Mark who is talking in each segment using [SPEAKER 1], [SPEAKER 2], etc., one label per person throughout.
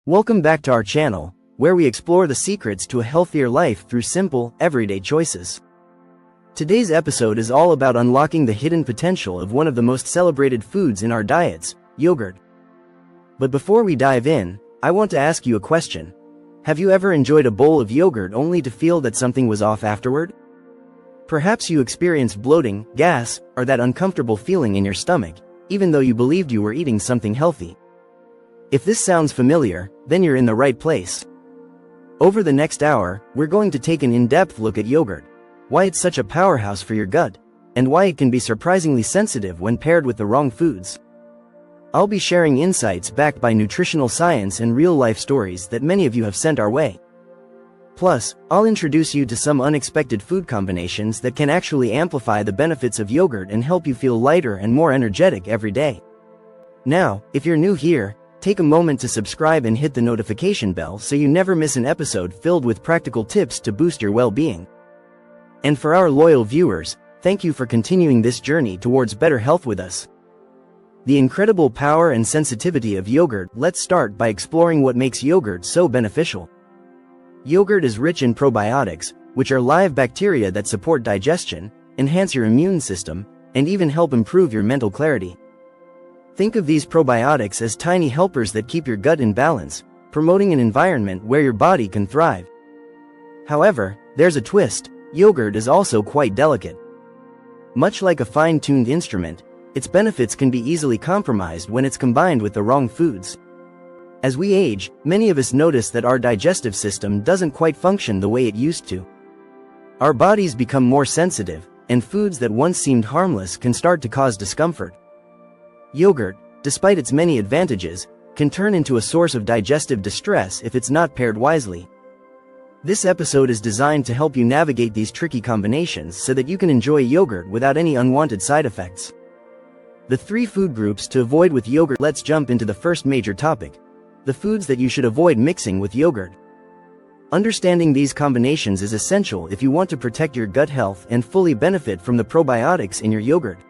[SPEAKER 1] Welcome back to our channel, where we explore the secrets to a healthier life through simple, everyday choices. Today's episode is all about unlocking the hidden potential of one of the most celebrated foods in our diets, yogurt. But before we dive in, I want to ask you a question. Have you ever enjoyed a bowl of yogurt only to feel that something was off afterward? Perhaps you experienced bloating, gas, or that uncomfortable feeling in your stomach, even though you believed you were eating something healthy. If this sounds familiar, then you're in the right place. Over the next hour, we're going to take an in-depth look at yogurt, why it's such a powerhouse for your gut, and why it can be surprisingly sensitive when paired with the wrong foods. I'll be sharing insights backed by nutritional science and real-life stories that many of you have sent our way. Plus, I'll introduce you to some unexpected food combinations that can actually amplify the benefits of yogurt and help you feel lighter and more energetic every day. Now, if you're new here, take a moment to subscribe and hit the notification bell so you never miss an episode filled with practical tips to boost your well-being. And for our loyal viewers, thank you for continuing this journey towards better health with us. The incredible power and sensitivity of yogurt. Let's start by exploring what makes yogurt so beneficial. Yogurt is rich in probiotics, which are live bacteria that support digestion, enhance your immune system, and even help improve your mental clarity. Think of these probiotics as tiny helpers that keep your gut in balance, promoting an environment where your body can thrive. However, there's a twist. Yogurt is also quite delicate. Much like a fine-tuned instrument, its benefits can be easily compromised when it's combined with the wrong foods. As we age, many of us notice that our digestive system doesn't quite function the way it used to. Our bodies become more sensitive, and foods that once seemed harmless can start to cause discomfort. Yogurt, despite its many advantages, can turn into a source of digestive distress if it's not paired wisely. This episode is designed to help you navigate these tricky combinations so that you can enjoy yogurt without any unwanted side effects. The 3 food groups to avoid with yogurt. Let's jump into the first major topic: the foods that you should avoid mixing with yogurt. Understanding these combinations is essential if you want to protect your gut health and fully benefit from the probiotics in your yogurt.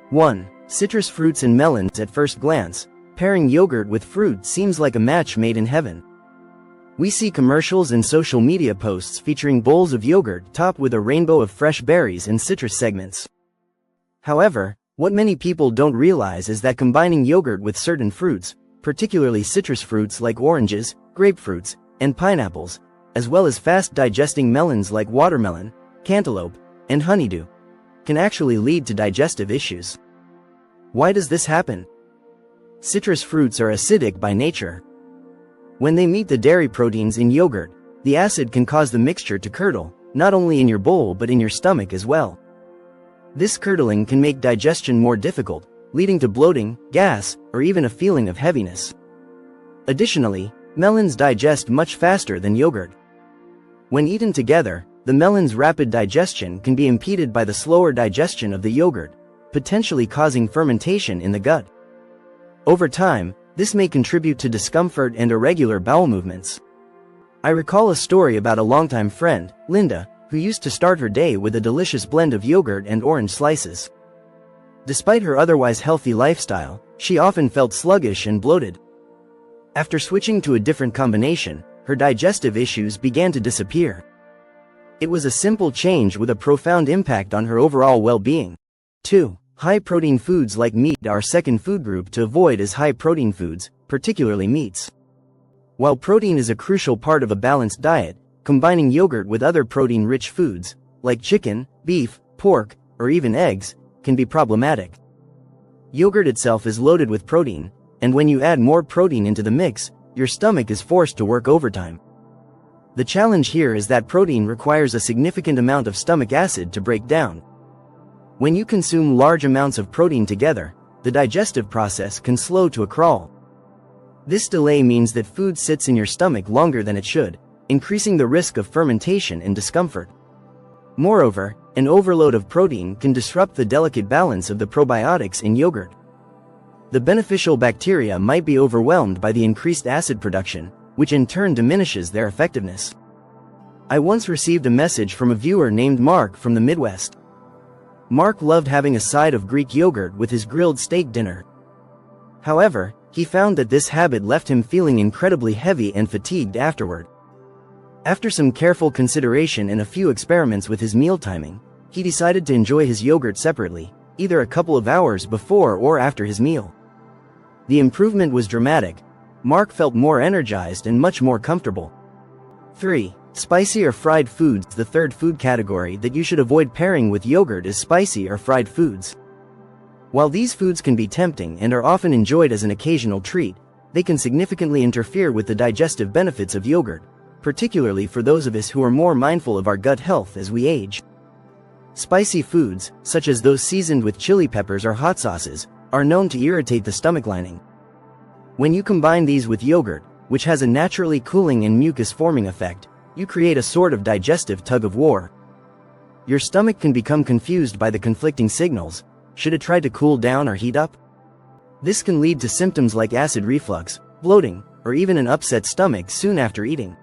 [SPEAKER 1] 1. Citrus fruits and melons. At first glance, pairing yogurt with fruit seems like a match made in heaven. We see commercials and social media posts featuring bowls of yogurt topped with a rainbow of fresh berries and citrus segments. However, what many people don't realize is that combining yogurt with certain fruits, particularly citrus fruits like oranges, grapefruits, and pineapples, as well as fast-digesting melons like watermelon, cantaloupe, and honeydew, can actually lead to digestive issues. Why does this happen? Citrus fruits are acidic by nature. When they meet the dairy proteins in yogurt, the acid can cause the mixture to curdle, not only in your bowl but in your stomach as well. This curdling can make digestion more difficult, leading to bloating, gas, or even a feeling of heaviness. Additionally, melons digest much faster than yogurt. When eaten together, the melon's rapid digestion can be impeded by the slower digestion of the yogurt, potentially causing fermentation in the gut. Over time, this may contribute to discomfort and irregular bowel movements. I recall a story about a longtime friend, Linda, who used to start her day with a delicious blend of yogurt and orange slices. Despite her otherwise healthy lifestyle, she often felt sluggish and bloated. After switching to a different combination, her digestive issues began to disappear. It was a simple change with a profound impact on her overall well-being. 2. High-protein foods like meat. Our second food group to avoid is high-protein foods, particularly meats. While protein is a crucial part of a balanced diet, combining yogurt with other protein-rich foods, like chicken, beef, pork, or even eggs, can be problematic. Yogurt itself is loaded with protein, and when you add more protein into the mix, your stomach is forced to work overtime. The challenge here is that protein requires a significant amount of stomach acid to break down. When you consume large amounts of protein together, the digestive process can slow to a crawl. This delay means that food sits in your stomach longer than it should, increasing the risk of fermentation and discomfort. Moreover, an overload of protein can disrupt the delicate balance of the probiotics in yogurt. The beneficial bacteria might be overwhelmed by the increased acid production, which in turn diminishes their effectiveness. I once received a message from a viewer named Mark from the Midwest. Mark loved having a side of Greek yogurt with his grilled steak dinner. However, He found that this habit left him feeling incredibly heavy and fatigued afterward. After some careful consideration and a few experiments with his meal timing, he decided to enjoy his yogurt separately, either a couple of hours before or after his meal. The improvement was dramatic. Mark felt more energized and much more comfortable. 3. Spicy or fried foods. The third food category that you should avoid pairing with yogurt is spicy or fried foods. While these foods can be tempting and are often enjoyed as an occasional treat, they can significantly interfere with the digestive benefits of yogurt, particularly for those of us who are more mindful of our gut health as we age. Spicy foods, such as those seasoned with chili peppers or hot sauces, are known to irritate the stomach lining. When you combine these with yogurt, which has a naturally cooling and mucus-forming effect, you create a sort of digestive tug-of-war. Your stomach can become confused by the conflicting signals. Should it try to cool down or heat up? This can lead to symptoms like acid reflux, bloating, or even an upset stomach soon after eating.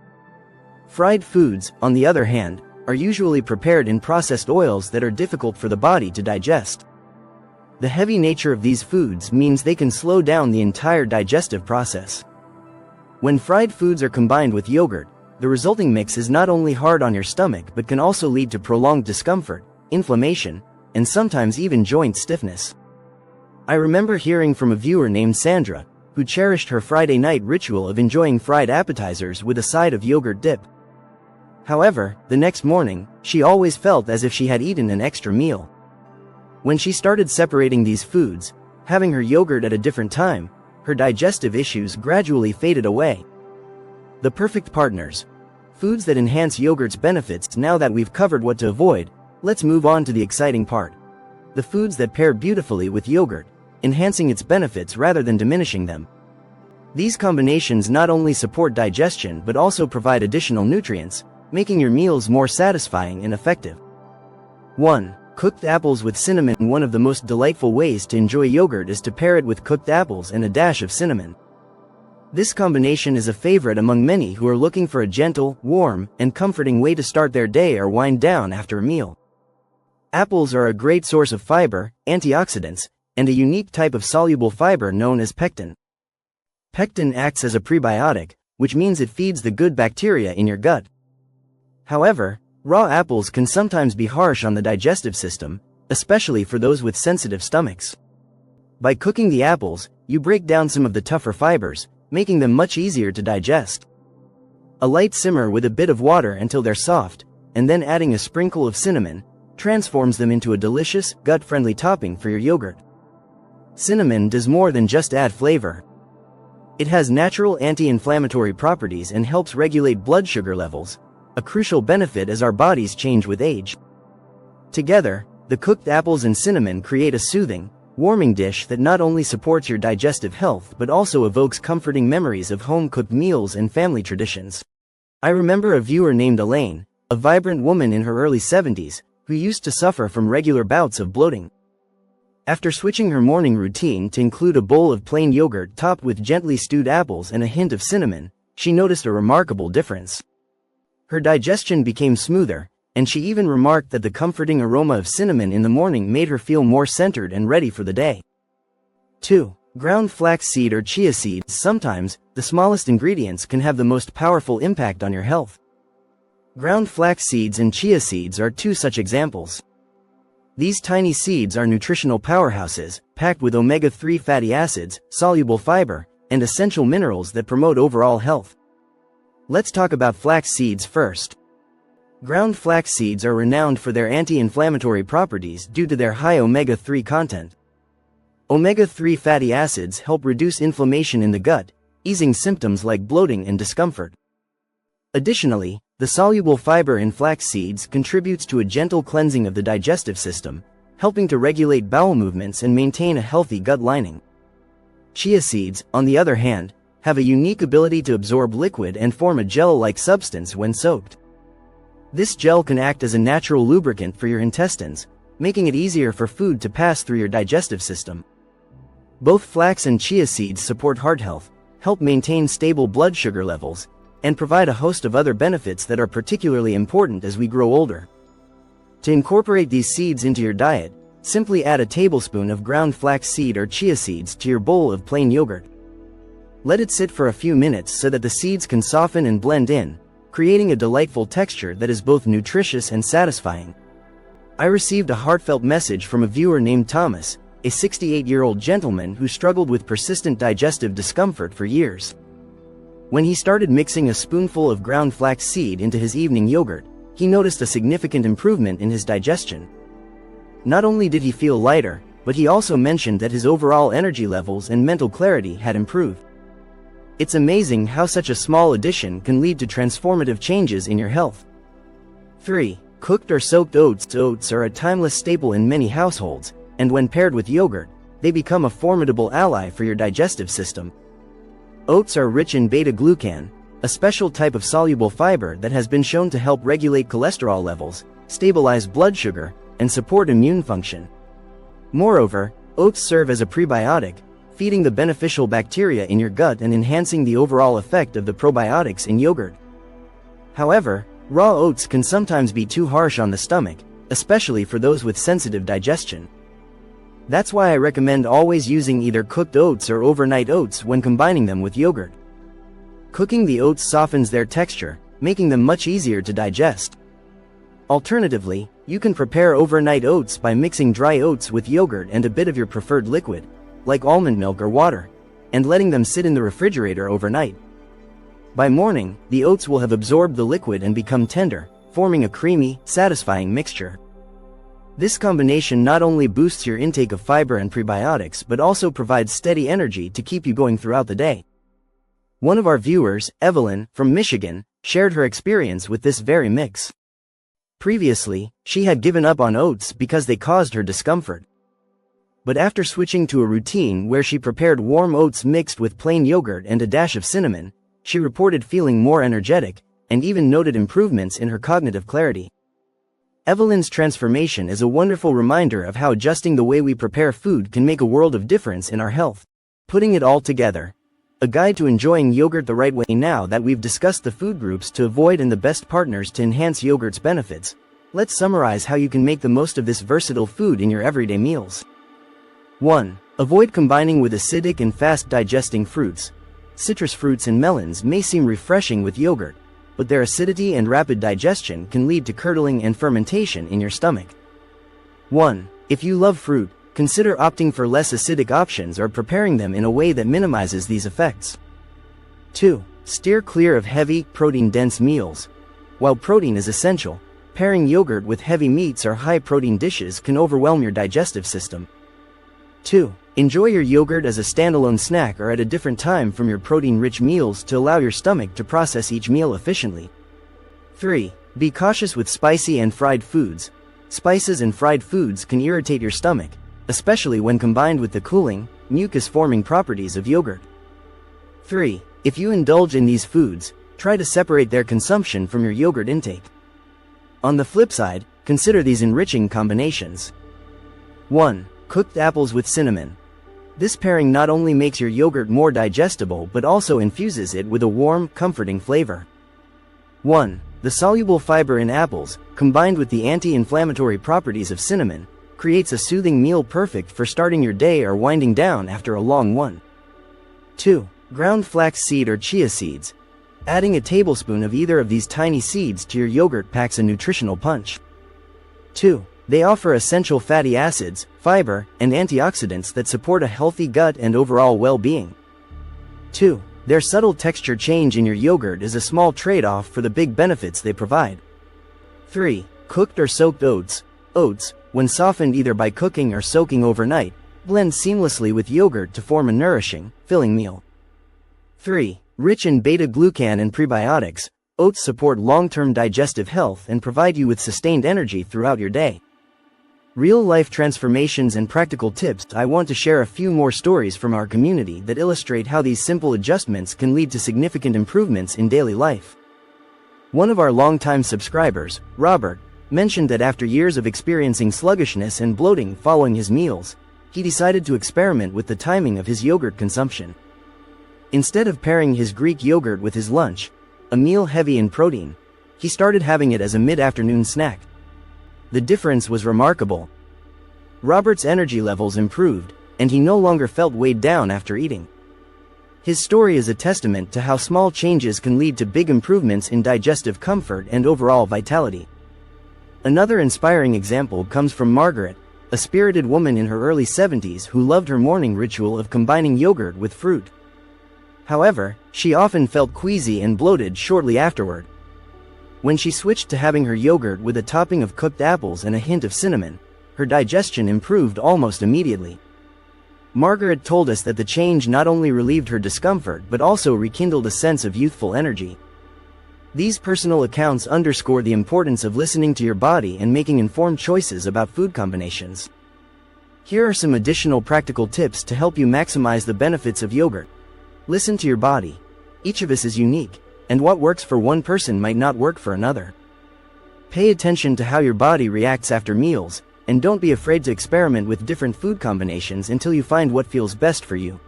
[SPEAKER 1] Fried foods, on the other hand, are usually prepared in processed oils that are difficult for the body to digest. The heavy nature of these foods means they can slow down the entire digestive process. When fried foods are combined with yogurt, the resulting mix is not only hard on your stomach but can also lead to prolonged discomfort, inflammation, and sometimes even joint stiffness. I remember hearing from a viewer named Sandra, who cherished her Friday night ritual of enjoying fried appetizers with a side of yogurt dip. However, the next morning, she always felt as if she had eaten an extra meal. When she started separating these foods, having her yogurt at a different time, her digestive issues gradually faded away. The perfect partners. Foods that enhance yogurt's benefits. Now that we've covered what to avoid, let's move on to the exciting part. The foods that pair beautifully with yogurt, enhancing its benefits rather than diminishing them. These combinations not only support digestion but also provide additional nutrients, making your meals more satisfying and effective. 1. Cooked apples with cinnamon. One of the most delightful ways to enjoy yogurt is to pair it with cooked apples and a dash of cinnamon. This combination is a favorite among many who are looking for a gentle, warm, and comforting way to start their day or wind down after a meal. Apples are a great source of fiber, antioxidants, and a unique type of soluble fiber known as pectin. Pectin acts as a prebiotic, which means it feeds the good bacteria in your gut. However, raw apples can sometimes be harsh on the digestive system, especially for those with sensitive stomachs. By cooking the apples, you break down some of the tougher fibers, making them much easier to digest. A light simmer with a bit of water until they're soft, and then adding a sprinkle of cinnamon, transforms them into a delicious, gut-friendly topping for your yogurt. Cinnamon does more than just add flavor. It has natural anti-inflammatory properties and helps regulate blood sugar levels, a crucial benefit as our bodies change with age. Together, the cooked apples and cinnamon create a soothing, warming dish that not only supports your digestive health but also evokes comforting memories of home-cooked meals and family traditions. I remember a viewer named Elaine, a vibrant woman in her early 70s, who used to suffer from regular bouts of bloating. After switching her morning routine to include a bowl of plain yogurt topped with gently stewed apples and a hint of cinnamon, she noticed a remarkable difference. Her digestion became smoother, and she even remarked that the comforting aroma of cinnamon in the morning made her feel more centered and ready for the day. 2. Ground flaxseed or chia seeds. Sometimes, the smallest ingredients can have the most powerful impact on your health. Ground flax seeds and chia seeds are two such examples. These tiny seeds are nutritional powerhouses, packed with omega-3 fatty acids, soluble fiber, and essential minerals that promote overall health. Let's talk about flax seeds first. Ground flax seeds are renowned for their anti-inflammatory properties due to their high omega-3 content. Omega-3 fatty acids help reduce inflammation in the gut, easing symptoms like bloating and discomfort. Additionally, the soluble fiber in flax seeds contributes to a gentle cleansing of the digestive system, helping to regulate bowel movements and maintain a healthy gut lining. Chia seeds, on the other hand, have a unique ability to absorb liquid and form a gel-like substance when soaked. This gel can act as a natural lubricant for your intestines, making it easier for food to pass through your digestive system. Both flax and chia seeds support heart health, help maintain stable blood sugar levels, and provide a host of other benefits that are particularly important as we grow older. To incorporate these seeds into your diet, simply add a tablespoon of ground flax seed or chia seeds to your bowl of plain yogurt. Let it sit for a few minutes so that the seeds can soften and blend in, creating a delightful texture that is both nutritious and satisfying. I received a heartfelt message from a viewer named Thomas, a 68-year-old gentleman who struggled with persistent digestive discomfort for years. When he started mixing a spoonful of ground flax seed into his evening yogurt, he noticed a significant improvement in his digestion. Not only did he feel lighter, but he also mentioned that his overall energy levels and mental clarity had improved. It's amazing how such a small addition can lead to transformative changes in your health. 3. Cooked or soaked oats. Oats are a timeless staple in many households, and when paired with yogurt, they become a formidable ally for your digestive system. Oats are rich in beta-glucan, a special type of soluble fiber that has been shown to help regulate cholesterol levels, stabilize blood sugar, and support immune function. Moreover, oats serve as a prebiotic, feeding the beneficial bacteria in your gut and enhancing the overall effect of the probiotics in yogurt. However, raw oats can sometimes be too harsh on the stomach, especially for those with sensitive digestion. That's why I recommend always using either cooked oats or overnight oats when combining them with yogurt. Cooking the oats softens their texture, making them much easier to digest. Alternatively, you can prepare overnight oats by mixing dry oats with yogurt and a bit of your preferred liquid, like almond milk or water, and letting them sit in the refrigerator overnight. By morning, the oats will have absorbed the liquid and become tender, forming a creamy, satisfying mixture. This combination not only boosts your intake of fiber and prebiotics but also provides steady energy to keep you going throughout the day. One of our viewers, Evelyn, from Michigan, shared her experience with this very mix. Previously, she had given up on oats because they caused her discomfort. But after switching to a routine where she prepared warm oats mixed with plain yogurt and a dash of cinnamon, she reported feeling more energetic, and even noted improvements in her cognitive clarity. Evelyn's transformation is a wonderful reminder of how adjusting the way we prepare food can make a world of difference in our health. Putting it all together, a guide to enjoying yogurt the right way. Now that we've discussed the food groups to avoid and the best partners to enhance yogurt's benefits, let's summarize how you can make the most of this versatile food in your everyday meals. 1. Avoid combining with acidic and fast-digesting fruits. Citrus fruits and melons may seem refreshing with yogurt, but their acidity and rapid digestion can lead to curdling and fermentation in your stomach. 1. If you love fruit, consider opting for less acidic options or preparing them in a way that minimizes these effects. 2. Steer clear of heavy, protein-dense meals. While protein is essential, pairing yogurt with heavy meats or high-protein dishes can overwhelm your digestive system. 2. Enjoy your yogurt as a standalone snack or at a different time from your protein-rich meals to allow your stomach to process each meal efficiently. 3. Be cautious with spicy and fried foods. Spices and fried foods can irritate your stomach, especially when combined with the cooling, mucus-forming properties of yogurt. 3. If you indulge in these foods, try to separate their consumption from your yogurt intake. On the flip side, consider these enriching combinations. 1. Cooked apples with cinnamon. This pairing not only makes your yogurt more digestible but also infuses it with a warm, comforting flavor. 1. The soluble fiber in apples, combined with the anti-inflammatory properties of cinnamon, creates a soothing meal perfect for starting your day or winding down after a long one. 2. Ground flax seed or chia seeds. Adding a tablespoon of either of these tiny seeds to your yogurt packs a nutritional punch. 2. They offer essential fatty acids, fiber, and antioxidants that support a healthy gut and overall well-being. 2. Their subtle texture change in your yogurt is a small trade-off for the big benefits they provide. 3. Cooked or soaked oats. Oats, when softened either by cooking or soaking overnight, blend seamlessly with yogurt to form a nourishing, filling meal. 3. Rich in beta-glucan and prebiotics, oats support long-term digestive health and provide you with sustained energy throughout your day. Real-life transformations and practical tips. I want to share a few more stories from our community that illustrate how these simple adjustments can lead to significant improvements in daily life. One of our longtime subscribers, Robert, mentioned that after years of experiencing sluggishness and bloating following his meals, he decided to experiment with the timing of his yogurt consumption. Instead of pairing his Greek yogurt with his lunch, a meal heavy in protein, he started having it as a mid-afternoon snack. The difference was remarkable. Robert's energy levels improved, and he no longer felt weighed down after eating. His story is a testament to how small changes can lead to big improvements in digestive comfort and overall vitality. Another inspiring example comes from Margaret, a spirited woman in her early 70s who loved her morning ritual of combining yogurt with fruit. However, she often felt queasy and bloated shortly afterward. When she switched to having her yogurt with a topping of cooked apples and a hint of cinnamon, her digestion improved almost immediately. Margaret told us that the change not only relieved her discomfort but also rekindled a sense of youthful energy. These personal accounts underscore the importance of listening to your body and making informed choices about food combinations. Here are some additional practical tips to help you maximize the benefits of yogurt. Listen to your body. Each of us is unique, and what works for one person might not work for another. Pay attention to how your body reacts after meals, and don't be afraid to experiment with different food combinations until you find what feels best for you.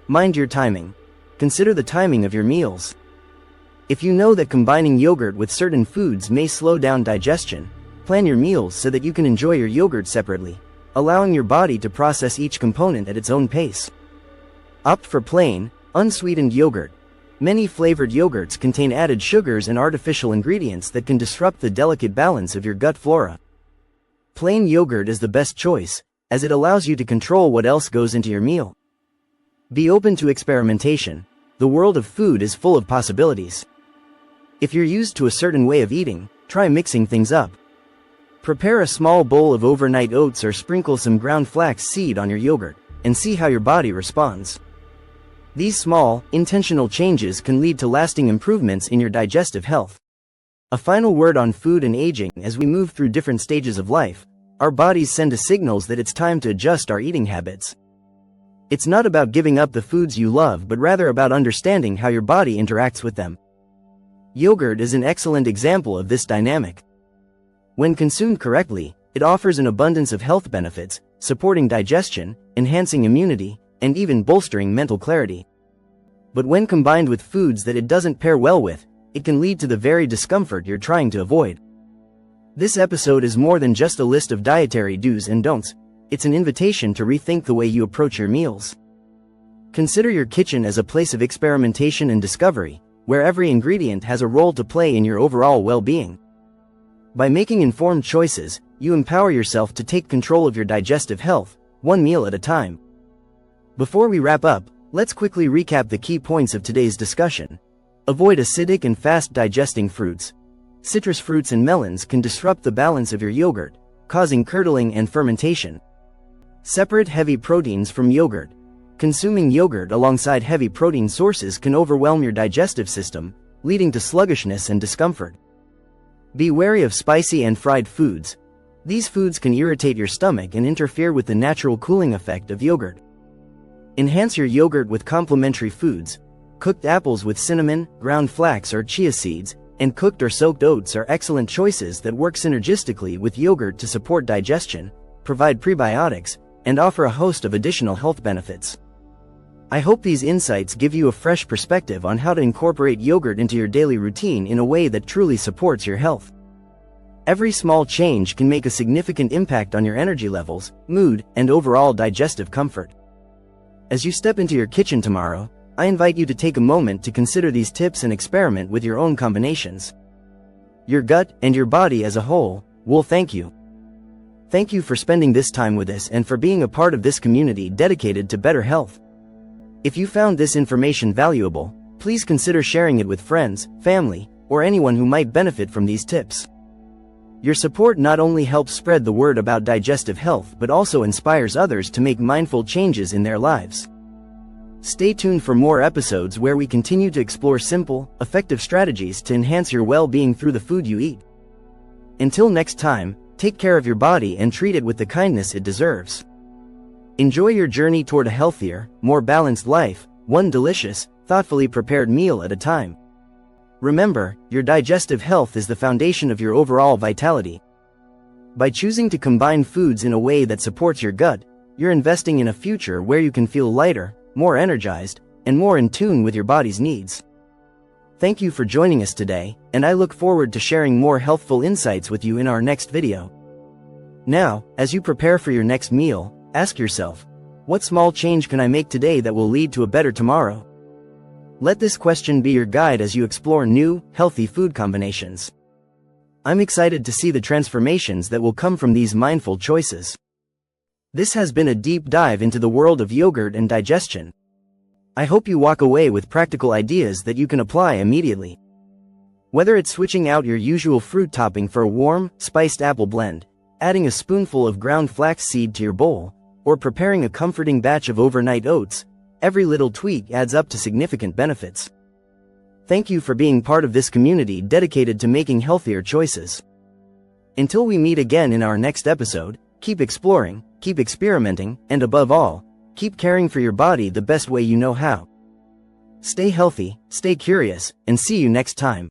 [SPEAKER 1] Mind your timing. Consider the timing of your meals. If you know that combining yogurt with certain foods may slow down digestion, plan your meals so that you can enjoy your yogurt separately, allowing your body to process each component at its own pace. Opt for plain, unsweetened yogurt. Many flavored yogurts contain added sugars and artificial ingredients that can disrupt the delicate balance of your gut flora. Plain yogurt is the best choice, as it allows you to control what else goes into your meal. Be open to experimentation. The world of food is full of possibilities. If you're used to a certain way of eating, try mixing things up. Prepare a small bowl of overnight oats or sprinkle some ground flax seed on your yogurt, and see how your body responds. These small, intentional changes can lead to lasting improvements in your digestive health. A final word on food and aging. As we move through different stages of life, our bodies send us signals that it's time to adjust our eating habits. It's not about giving up the foods you love but rather about understanding how your body interacts with them. Yogurt is an excellent example of this dynamic. When consumed correctly, it offers an abundance of health benefits, supporting digestion, enhancing immunity, and even bolstering mental clarity. But when combined with foods that it doesn't pair well with, it can lead to the very discomfort you're trying to avoid. This episode is more than just a list of dietary do's and don'ts. It's an invitation to rethink the way you approach your meals. Consider your kitchen as a place of experimentation and discovery, where every ingredient has a role to play in your overall well-being. By making informed choices, you empower yourself to take control of your digestive health, one meal at a time. Before we wrap up, let's quickly recap the key points of today's discussion. Avoid acidic and fast-digesting fruits. Citrus fruits and melons can disrupt the balance of your yogurt, causing curdling and fermentation. Separate heavy proteins from yogurt. Consuming yogurt alongside heavy protein sources can overwhelm your digestive system, leading to sluggishness and discomfort. Be wary of spicy and fried foods. These foods can irritate your stomach and interfere with the natural cooling effect of yogurt. Enhance your yogurt with complementary foods. Cooked apples with cinnamon, ground flax or chia seeds, and cooked or soaked oats are excellent choices that work synergistically with yogurt to support digestion, provide prebiotics, and offer a host of additional health benefits. I hope these insights give you a fresh perspective on how to incorporate yogurt into your daily routine in a way that truly supports your health. Every small change can make a significant impact on your energy levels, mood, and overall digestive comfort. As you step into your kitchen tomorrow, I invite you to take a moment to consider these tips and experiment with your own combinations. Your gut and your body as a whole will thank you. Thank you for spending this time with us and for being a part of this community dedicated to better health. If you found this information valuable, please consider sharing it with friends, family, or anyone who might benefit from these tips. Your support not only helps spread the word about digestive health but also inspires others to make mindful changes in their lives. Stay tuned for more episodes where we continue to explore simple, effective strategies to enhance your well-being through the food you eat. Until next time, take care of your body and treat it with the kindness it deserves. Enjoy your journey toward a healthier, more balanced life, one delicious, thoughtfully prepared meal at a time. Remember, your digestive health is the foundation of your overall vitality. By choosing to combine foods in a way that supports your gut, you're investing in a future where you can feel lighter, more energized, and more in tune with your body's needs. Thank you for joining us today, and I look forward to sharing more healthful insights with you in our next video. Now, as you prepare for your next meal, ask yourself, what small change can I make today that will lead to a better tomorrow? Let this question be your guide as you explore new, healthy food combinations. I'm excited to see the transformations that will come from these mindful choices. This has been a deep dive into the world of yogurt and digestion. I hope you walk away with practical ideas that you can apply immediately. Whether it's switching out your usual fruit topping for a warm, spiced apple blend, adding a spoonful of ground flax seed to your bowl, or preparing a comforting batch of overnight oats, every little tweak adds up to significant benefits. Thank you for being part of this community dedicated to making healthier choices. Until we meet again in our next episode, keep exploring, keep experimenting, and above all, keep caring for your body the best way you know how. Stay healthy, stay curious, and see you next time.